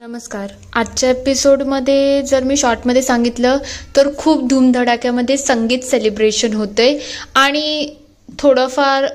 नमस्कार. आजच्या एपिसोडमध्ये जर मी शॉर्टमध्ये सांगितलं तर खूप धूमधडाक्यामध्ये संगीत सेलिब्रेशन होतंय आणि थोडंफार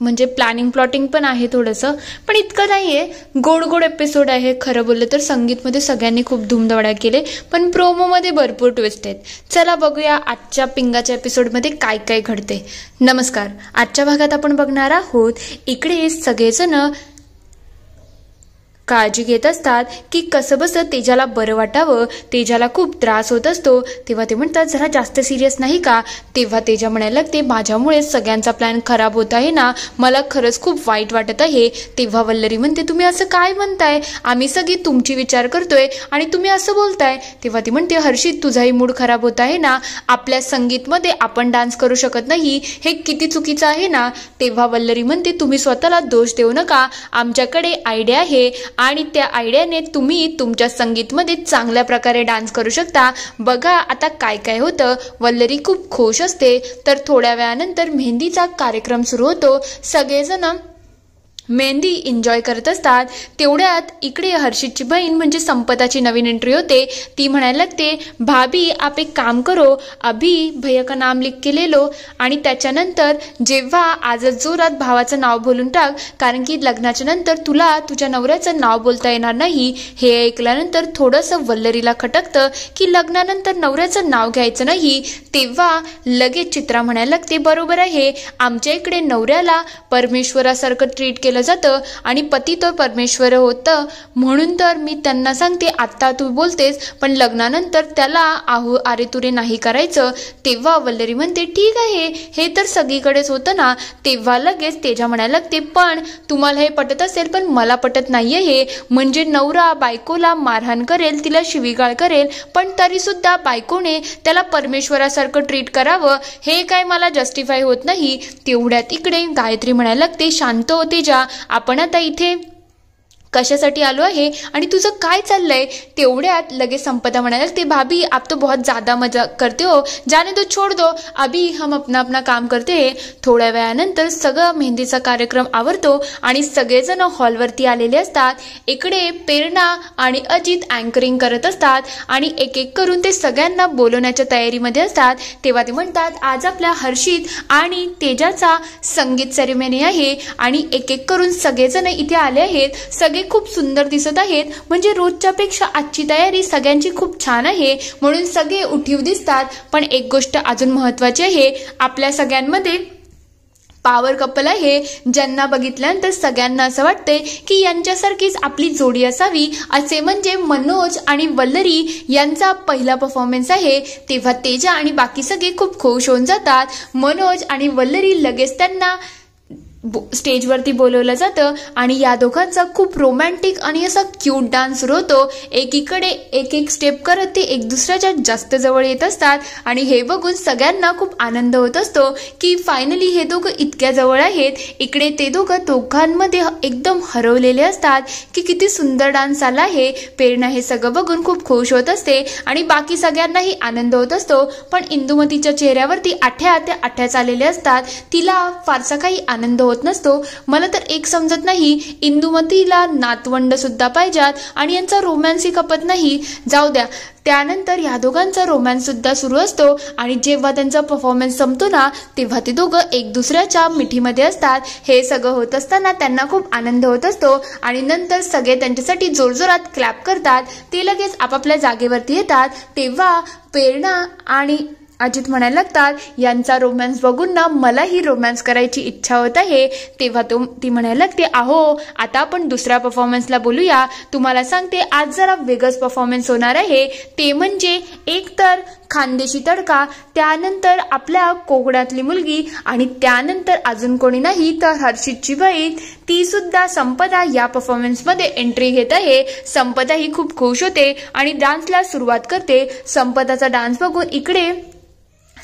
म्हणजे प्लॅनिंग प्लॉटिंग पण आहे थोडंसं, पण इतकं नाही आहे. गोड गोड एपिसोड आहे. खरं बोललं तर संगीतमध्ये सगळ्यांनी खूप धूमधडाक्या केले, पण प्रोमोमध्ये भरपूर ट्विस्ट आहेत. चला बघूया आजच्या पिंगाच्या एपिसोडमध्ये काय काय घडते. नमस्कार. आजच्या भागात आपण बघणार आहोत इकडे सगळेजण काळजी घेत असतात की कसं बसं तेजाला बरं वाटावं. तेजाला खूप त्रास होत असतो. तेव्हा ते म्हणतात जरा जास्त सिरियस नाही का. तेव्हा तेजा म्हणायला लागते माझ्यामुळे सगळ्यांचा प्लॅन खराब होत आहे ना, मला खरंच खूप वाईट वाटत आहे. तेव्हा वल्लरी म्हणते तुम्ही असं काय म्हणताय, आम्ही सगळी तुमची विचार करतोय आणि तुम्ही असं बोलताय. तेव्हा ती म्हणते हर्षित तुझाही मूड खराब होत आहे ना, आपल्या संगीतमध्ये आपण डान्स करू शकत नाही, हे किती चुकीचं आहे ना. तेव्हा वल्लरी म्हणते तुम्ही स्वतःला दोष देऊ नका, आमच्याकडे आयडिया आहे आणि त्या आयडियाने तुम्ही तुमच्या संगीतमध्ये चांगल्या प्रकारे डान्स करू शकता. बघा आता काय काय होतं. वल्लरी खूप खुश असते. तर थोड्या वेळानंतर मेहंदीचा कार्यक्रम सुरू होतो. सगळेजण मेहंदी एन्जॉय करत असतात. तेवढ्यात इकडे हर्षितची बहीण म्हणजे संपदाची नवीन एंट्री होते. ती म्हणायला लागते भाभी आप एक काम करो, अभी भैया का नाम लिख के ले लो. आणि त्याच्यानंतर जेव्हा आज जोरात भावाचं नाव बोलून टाक, कारण की लग्नाच्या नंतर तुला तुझ्या नवऱ्याचं नाव बोलता येणार नाही. हे ऐकल्यानंतर थोडंसं वल्लरीला खटकतं की लग्नानंतर नवऱ्याचं नाव घ्यायचं नाही. तेव्हा लगेच चित्रा म्हणायला लागते बरोबर आहे, आमच्या इकडे नवऱ्याला परमेश्वरासारखं ट्रीट केलं जातं आणि पती तो परमेश्वर होतं, म्हणून तर मी त्यांना सांगते आता तू बोलतेस पण लग्नानंतर त्याला आरे तुरे नाही करायचं. तेव्हा वल्लरी म्हणते ठीक आहे, हे तर सगळीकडेच होतं ना. तेव्हा लगेच तेजा म्हणायला लागते पण तुम्हाला हे पटत असेल पण मला पटत नाहीये. हे म्हणजे नवरा बायकोला मारहाण करेल, तिला शिवीगाळ करेल, पण तरी सुद्धा बायकोने त्याला परमेश्वरासारखं ट्रीट करावं, हे काय मला जस्टिफाय होत नाही. तेवढ्यात इकडे गायत्री म्हणायला लागते शांत हो तेजा, आपण आता इथे कशासाठी आलो आहे आणि तुझं काय चाललंय. तेवढ्यात लगेच संपदा म्हणायला लागते भाभी आप तो बहुत ज़्यादा मजाक करते हो, जाने दो छोड़ दो, अभी हम अपना अपना काम करते हैं. थोड्या वेळानंतर सगळं मेहंदीचा कार्यक्रम आवरतो आणि सगळेजण हॉलवरती आलेले असतात. इकडे प्रेरणा आणि अजित अँकरिंग करत असतात आणि एक एक करून ते सगळ्यांना बोलवण्याच्या तयारीमध्ये असतात. तेव्हा ते म्हणतात आज आपल्या हर्षित आणि तेजाचा संगीत सेरेमनी आहे आणि एक एक करून सगळेजण इथे आले आहेत. सगळे खूप सुंदर दिसत आहेत, म्हणजे रोजच्या पेक्षा आजची तयारी सगळ्यांची खूप छान आहे, म्हणून सगळे उठीव दिसतात. पण एक गोष्ट अजून महत्त्वाची आहे, आपल्या सगळ्यांमध्ये पॉवर कपल आहे, ज्यांना बघितल्यानंतर सगळ्यांना असं वाटतंय की यांच्यासारखीच आपली जोडी असावी, असे म्हणजे मनोज आणि वल्लरी यांचा पहिला परफॉर्मन्स आहे. तेव्हा तेजा आणि बाकी सगळे खूप खुश होऊन जातात. मनोज आणि वल्लरी लगेच त्यांना स्टेजवरती बोलवलं जातं आणि या दोघांचा खूप रोमॅन्टिक आणि असा क्यूट डान्स सुरू होतो. एकीकडे एक एक स्टेप करत ते एक दुसऱ्याच्या जास्त जवळ येत असतात आणि हे बघून सगळ्यांना खूप आनंद होत असतो की फायनली हे दोघं इतक्या जवळ आहेत. इकडे ते दोघं दोघांमध्ये एकदम हरवलेले असतात की किती सुंदर डान्स आला आहे. प्रेरणा हे सगळं बघून खूप खुश होत असते आणि बाकी सगळ्यांनाही आनंद होत असतो. पण इंदुमतीच्या चेहऱ्यावरती आठ्याच आलेले असतात. तिला फारसा काही आनंद होत नसतो. मला तर एक समजत नाही, इंदुमतीला नातवंड सुद्धा पाहिजेत आणि यांचा रोमॅन्सही खपत नाही. जाऊ द्या. त्यानंतर या दोघांचा रोमॅन्स सुद्धा सुरू असतो आणि जेव्हा त्यांचा परफॉर्मन्स संपतो ना, तेव्हा ते दोघं एक दुसऱ्याच्या मिठीमध्ये असतात. हे सगळं होत असताना त्यांना खूप आनंद होत असतो आणि नंतर सगळे त्यांच्यासाठी जोरजोरात क्लॅप करतात. ते लगेच आपापल्या जागेवरती येतात. तेव्हा प्रेरणा आणि अजित म्हणायला लागतात यांचा रोमॅन्स बघून ना मलाही रोमॅन्स करायची इच्छा होत आहे. तेव्हा ती म्हणायला लागते अहो आता आपण दुसऱ्या परफॉर्मन्सला बोलूया. तुम्हाला सांगते आज जरा वेगळंच परफॉर्मन्स होणार आहे. ते म्हणजे एक तर खानदेशी तडका, त्यानंतर आपल्या कोकणातली मुलगी आणि त्यानंतर अजून कोणी नाही तर हर्षितची बहीण, ती सुद्धा संपदा या परफॉर्मन्समध्ये एंट्री घेत आहे. संपदा ही खूप खुश होते आणि डान्सला सुरुवात करते. संपदाचा डान्स बघून इकडे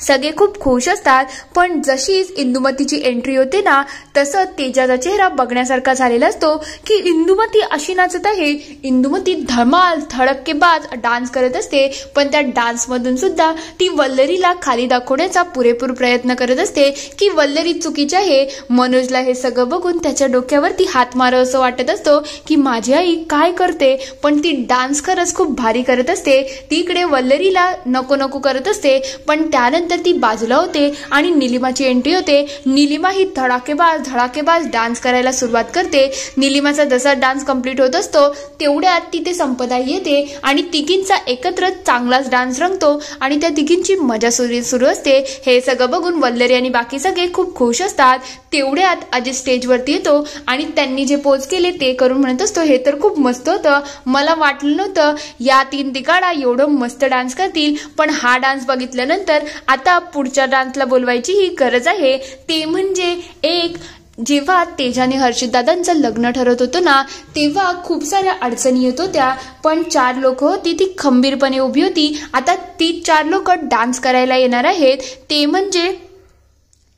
सगळे खूप खुश असतात. पण जशीच इंदुमतीची एंट्री होते ना, तसं तेजाचा चेहरा बघण्यासारखा झालेला असतो की इंदुमती अशी नाचत आहे. इंदुमती धमाल धडकेबाज डान्स करत असते, पण त्या डान्समधून सुद्धा ती वल्लरीला खाली दाखवण्याचा पुरेपूर प्रयत्न करत असते की वल्लरी चुकीची आहे. मनोजला हे सगळं बघून त्याच्या डोक्यावरती हात मारव असं वाटत असतो की माझी आई काय करते, पण ती डान्स खरंच खूप भारी करत असते. तिकडे वल्लरीला नको नको करत असते, पण त्यानंतर ती बाजूला होते आणि निलिमाची एंट्री होते. निलिमा ही धडाकेबाज डान्स करायला सुरुवात करते. निलिमाचा जसा डान्स कंप्लीट होत असतो तेवढ्यात तिथे संपदाई येते आणि तिघींचा एकत्र चांगलाच डान्स रंगतो आणि त्या तिघींची मजा सुरू असते. हे सगळं बघून वल्लरी आणि बाकी सगळे खूप खुश असतात. तेवढ्यात अजित स्टेजवरती येतो आणि त्यांनी जे पोज केले ते करून म्हणत असतो, हे तर खूप मस्त होतं, मला वाटलं नव्हतं या 3 तिघाडा एवढं मस्त डान्स करतील, पण हा डान्स बघितल्यानंतर आता पुढच्या डान्सला बोलवायची ही गरज आहे. ते म्हणजे एक जेव्हा तेजाने हर्षित दादांचं लग्न ठरत होतं ना, तेव्हा खूप साऱ्या अडचणी येत होत्या, पण 4 लोक होती ती खंबीरपणे उभी होती. आता ती 4 लोक डान्स करायला येणार आहेत. ते म्हणजे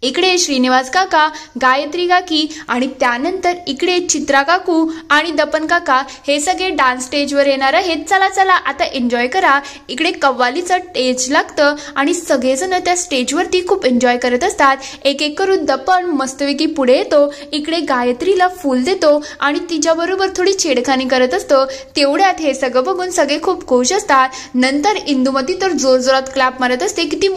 इकडे श्रीनिवास काका, गायत्री काकी आणि त्यानंतर इकडे चित्रा काकू आणि दपन काका हे सगळे डान्स स्टेजवर येणार आहेत. चला आता एन्जॉय करा. इकडे कव्वालीचं स्टेज लागतं आणि सगळेजण त्या स्टेजवरती खूप एन्जॉय करत असतात. एक एक करून दपन मस्तपैकी पुढे येतो. इकडे गायत्रीला फूल देतो आणि तिच्याबरोबर थोडी छेडखानी करत असतो. तेवढ्यात हे सगळं बघून सगळे खूप खुश असतात. नंतर इंदुमती तर जोरजोरात क्लॅप मारत असते, किती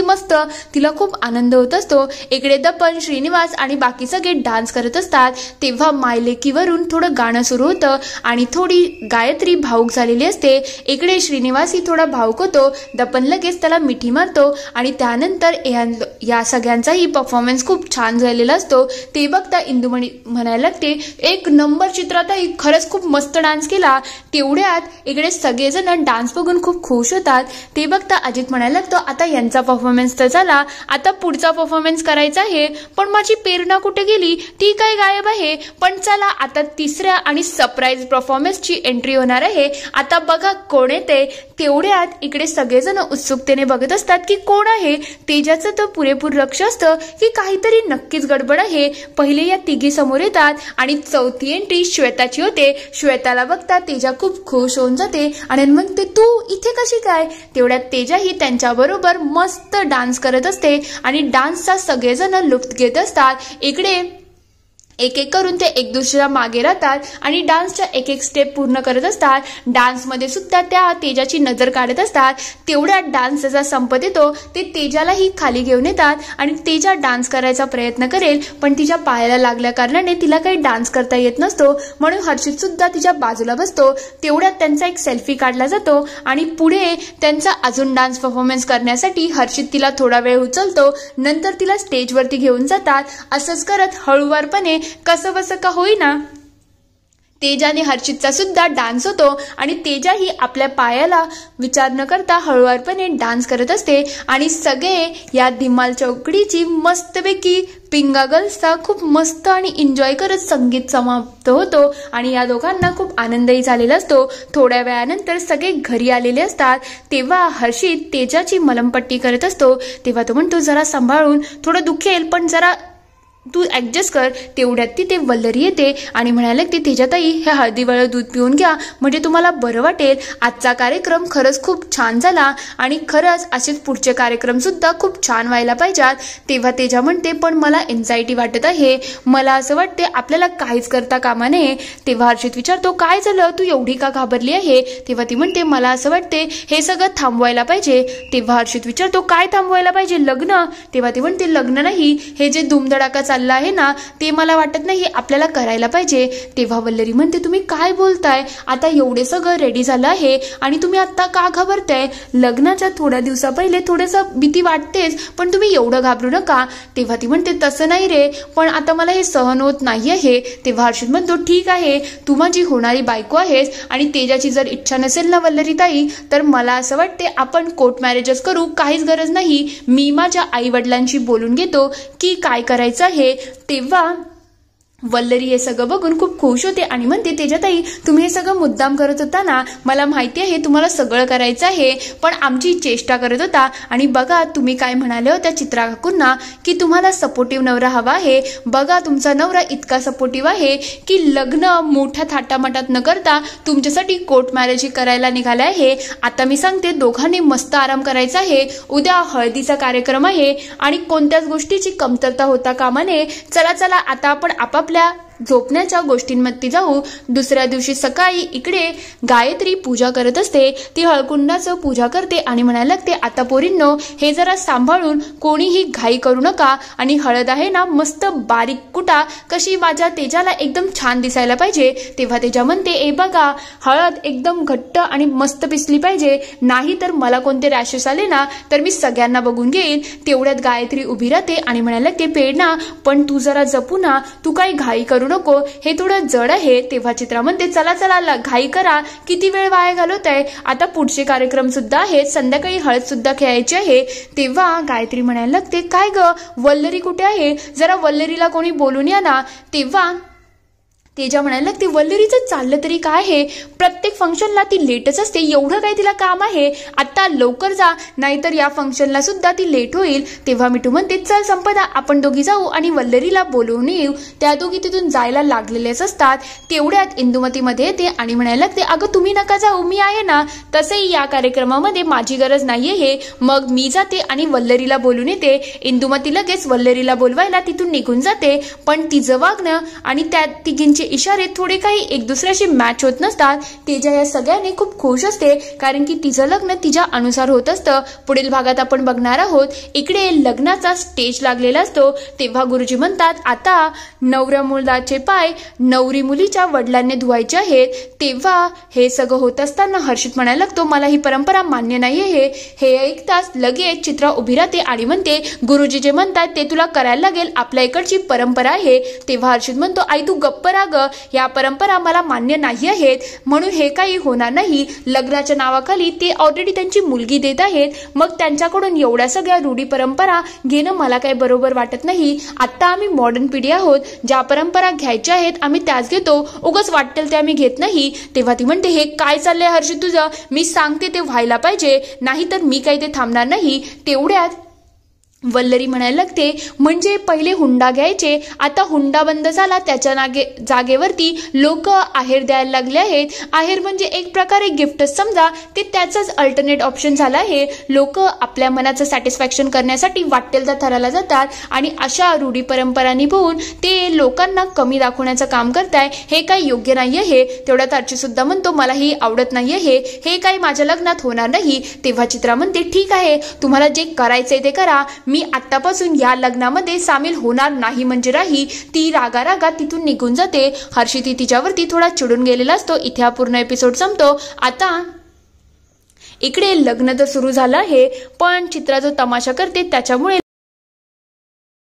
मस्त, तिला खूप आनंद होत असतो. इकडे दपन, श्रीनिवास आणि बाकी सगळे डान्स करत असतात. तेव्हा मायलेकीवरून थोडं गाणं सुरू होतं आणि थोडी गायत्री भाऊक झालेली असते. इकडे श्रीनिवास ही थोडा भाऊक होतो. दपन लगेच त्याला मिठी मारतो आणि त्यानंतर या सगळ्यांचाही परफॉर्मन्स खूप छान झालेला असतो. ते बघता इंदुमणी म्हणायला लागते, एक नंबर चित्राताई, खरंच खूप मस्त डान्स केला. तेवढ्यात इकडे सगळेजण डान्स बघून खूप खुश होतात. ते बघता अजित म्हणायला लागतो, आता यांचा परफॉर्मन्स तर झाला, आता पुढचा परफॉर्मन्स करायचा आहे, पण माझी प्रेरणा कुठे गेली, ती काय गायब आहे. पण चला आता तिसऱ्या आणि सरप्राईज परफॉर्मन्सची एंट्री होणार आहे. आता बघा कोण येते. तेवढ्यात इकडे सगळेजण उत्सुकतेने बघत असतात की कोण आहे. तेजाचं तर पुरेपूर लक्ष असतं की काहीतरी नक्कीच गडबड आहे. पहिले या तिघी समोर येतात आणि चौथी एंट्री श्वेताची होते. श्वेताला बघता तेजा खूप खुश होऊन जाते आणि म्हणते, तू इथे कशी काय. तेवढ्यात तेजा ही त्यांच्याबरोबर मस्त डान्स करत असते आणि डान्सचा सगळेजण लुफ्त घेत असतात. इकडे एक एक करून ते एक दुसऱ्या मागे राहतात आणि डान्सच्या एक एक स्टेप पूर्ण करत असतात. डान्समध्ये सुद्धा त्या तेजाची नजर काढत असतात. तेवढ्यात डान्स जसा संपत येतो ते तेजालाही खाली घेऊन येतात आणि तेजा डान्स करायचा प्रयत्न करेल, पण तिच्या पायाला लागल्या कारणाने तिला काही डान्स करता येत नसतो. म्हणून हर्षित सुद्धा तिच्या बाजूला बसतो. तेवढ्यात त्यांचा एक सेल्फी काढला जातो आणि पुढे त्यांचा अजून डान्स परफॉर्मन्स करण्यासाठी हर्षित तिला थोडा वेळ उचलतो. नंतर तिला स्टेजवरती घेऊन जातात. असंच करत हळूवारपणे कसं बसं का होईना तेजाने हर्षितचा सुद्धा डान्स होतो आणि तेजा ही आपल्या पायाला विचार न करता हळूवारपणे डान्स करत असते आणि सगळे या धमाल चौकडीची मस्तपैकी पिंगा गर्ल्सचा खूप मस्त आणि एन्जॉय करत संगीत समाप्त होतो आणि या दोघांना खूप आनंदही झालेला असतो. थोड्या वेळानंतर सगळे घरी आलेले असतात. तेव्हा हर्षित तेजाची मलमपट्टी करत असतो. तेव्हा तो म्हणतो, जरा सांभाळून, थोडं दुखेल पण जरा तू ऍडजस्ट कर. तेवढ्यात तिथे वल्लरी येते आणि म्हणायला लागते, तेजाताई हे हळदीवाळं दूध पिऊन घ्या, म्हणजे तुम्हाला बरं वाटेल. आजचा कार्यक्रम खरंच खूप छान झाला आणि खरंच असेच पुढचे कार्यक्रम सुद्धा खूप छान व्हायला पाहिजेत. तेव्हा तेजा म्हणते, पण मला एन्झायटी वाटत आहे, मला असं वाटते आपल्याला काहीच करता कामा नये. तेव्हा हर्षित विचारतो, काय झालं, तू एवढी का घाबरली आहे. तेव्हा ती म्हणते, मला असं वाटते हे सगळं थांबवायला पाहिजे. तेव्हा हर्षित विचारतो, काय थांबवायला पाहिजे, लग्न. तेव्हा ती म्हणते, लग्न नाही, हे जे धूमधडाका आहे ना ते मला वाटत नाही आपल्याला करायला पाहिजे. तेव्हा वल्लरी म्हणते, तुम्ही काय बोलताय, आता एवढे सगळं रेडी झालं आहे आणि तुम्ही आता का घाबरताय. लग्नाच्या थोड्या दिवसा पहिले थोडंसं भीती वाटतेच, पण तुम्ही एवढं घाबरू नका. तेव्हा ती म्हणते, तसं नाही रे, पण आता मला हे सहन होत नाही आहे. तेव्हा हर्षित म्हणतो, ठीक आहे, तू माझी होणारी बायको आहेस आणि तेजाची जर इच्छा नसेल ना वल्लरी ताई, तर मला असं वाटते आपण कोर्ट मॅरेजच करू, काहीच गरज नाही. मी माझ्या आई वडिलांशी बोलून घेतो की काय करायचं आहे. तेव्हा वल्लरी हे सगळं बघून खूप खुश होते आणि म्हणते, तेजाताई तुम्ही हे सगळं मुद्दाम करत होता ना, मला माहिती आहे तुम्हाला सगळं करायचं आहे, पण आमची चेष्टा करत होता. आणि बघा तुम्ही काय म्हणाले होत्या चित्रा काकूंना की तुम्हाला सपोर्टिव्ह नवरा हवा आहे. बघा तुमचा नवरा इतका सपोर्टिव्ह आहे की लग्न मोठ्या थाटामाटात न करता तुमच्यासाठी कोर्ट मॅरेज करायला निघाले आहे. आता मी सांगते दोघांनी मस्त आराम करायचा आहे. उद्या हळदीचा कार्यक्रम आहे आणि कोणत्याच गोष्टीची कमतरता होता कामा नये. चला चला आता आपण आपल्या झोपण्याच्या गोष्टींमध्ये जाऊ. दुसऱ्या दिवशी सकाळी इकडे गायत्री पूजा करत असते. ती हळकुंडाचं पूजा करते आणि म्हणायला लागते, आता पोरींनो हे जरा सांभाळून कोणीही घाई करू नका. आणि हळद आहे ना मस्त बारीक कुटा, कशी माझ्या तेजाला एकदम छान दिसायला पाहिजे. तेव्हा तेजा म्हणते, ए बघा हळद एकदम घट्ट आणि मस्त पिसली पाहिजे, नाही तर मला कोणते रॅशेस आले ना तर मी सगळ्यांना बघून घेईन. तेवढ्यात गायत्री उभी राहते आणि म्हणायला लागते, पेडना पण तू जरा जपू ना, तू काही घाई करू नको, हे थोडं जड आहे. तेव्हा चित्रा म्हणते, चला चला घाई करा, किती वेळ वाया घालवत आहे, आता पुढचे कार्यक्रम सुद्धा आहेत, संध्याकाळी हळद सुद्धा खेळायची आहे. तेव्हा गायत्री म्हणायला लागते, काय ग वल्लरी कुठे आहे, जरा वल्लरीला कोणी बोलून या ना. तेव्हा तेजा म्हणायला लागते, वल्लरीचं चाललं तरी काय आहे, प्रत्येक फंक्शनला ती लेटच असते, एवढं काय तिला काम आहे, आता लवकर जा नाहीतर या फंक्शनला सुद्धा ती लेट होईल. तेव्हा मिठू म्हणते, चल संपदा आपण दोघी जाऊ आणि वल्लरीला बोलवून येऊ. त्या दोघी तिथून जायला लागलेलेच असतात. तेवढ्यात इंदुमतीमध्ये येते आणि म्हणायला लागते, अगं तुम्ही नका जाऊ, मी आहे ना, तसंही या कार्यक्रमामध्ये माझी गरज नाहीये. मग मी जाते आणि वल्लरीला बोलून येते. इंदुमती लगेच वल्लरीला बोलवायला तिथून निघून जाते. पण तिचं वागणं आणि त्या तिघींचे इशारे थोडे काही एक दुसऱ्याशी मॅच होत नसतात. तेजा या सगळ्यांनी खूप खुश असते कारण की तिचं लग्न तिच्या अनुसार होत असतं. पुढील भागात आपण बघणार आहोत. इकडे लग्नाचा स्टेज लागलेला असतो. तेव्हा गुरुजी म्हणतात, आता नवऱ्या मुलाचे पाय नवरी मुलीच्या वडिलांनी धुवायचे आहेत. तेव्हा हे सगळं होत असताना हर्षित म्हणायला लागतो, मला ही परंपरा मान्य नाही आहे. हे ऐकताच लगेच चित्रा उभी राहते आणि म्हणते, गुरुजी जे म्हणतात ते तुला करायला लागेल, आपल्या इकडची परंपरा आहे. तेव्हा हर्षित म्हणतो, आई तू गप्प राग, या परंपरा मला मान्य नाही आहेत म्हणून हे काही होणार नाही. लग्नाच्या नावाखाली ते ऑलरेडी त्यांची मुलगी देत आहेत, मग त्यांच्याकडून एवढ्या सगळ्या रूढी परंपरा घेणं मला काही बरोबर वाटत नाही. आता आम्ही मॉडर्न पिढी आहोत, ज्या परंपरा घ्यायच्या आहेत आम्ही त्याच घेतो, उगाच वाटेल ते आम्ही घेत नाही. तेव्हा ती म्हणते, हे काय चाललंय हर्षित तुझं, मी सांगते ते व्हायला पाहिजे, नाही तर मी काही ते थांबणार नाही. तेवढ्यात वल्लरी म्हणायला लागते, म्हणजे पहिले हुंडा घ्यायचे, आता हुंडा बंद झाला, त्याच्या जागेवरती लोक आहेर द्यायला लागले आहेत. आहेर म्हणजे एक प्रकारे गिफ्टच समजा, ते त्याचंच अल्टरनेट ऑप्शन झालं आहे. लोक आपल्या मनाचं सॅटिस्फॅक्शन करण्यासाठी वाटेल त्या थराला जातात आणि अशा रूढी परंपरा निभवून ते लोकांना कमी दाखवण्याचं काम करताय. हे काही योग्य नाही आहे. तेवढ्यात अर्ची सुद्धा म्हणतो, मला ही आवडत नाही आहे, हे काही माझ्या लग्नात होणार नाही. तेव्हा चित्रा म्हणते, ठीक आहे तुम्हाला जे करायचंय ते करा, मी आतापासून या लग्नामध्ये सामील होणार नाही म्हणजे राही. ती रागारागात तिथून निघून जाते. हर्षित तिच्यावरती थोडा चिडून गेलेला असतो. इथे हा पूर्ण एपिसोड संपतो. आता इकडे लग्न तर सुरू झालं आहे, पण चित्रा जो तमाशा करते त्याच्यामुळे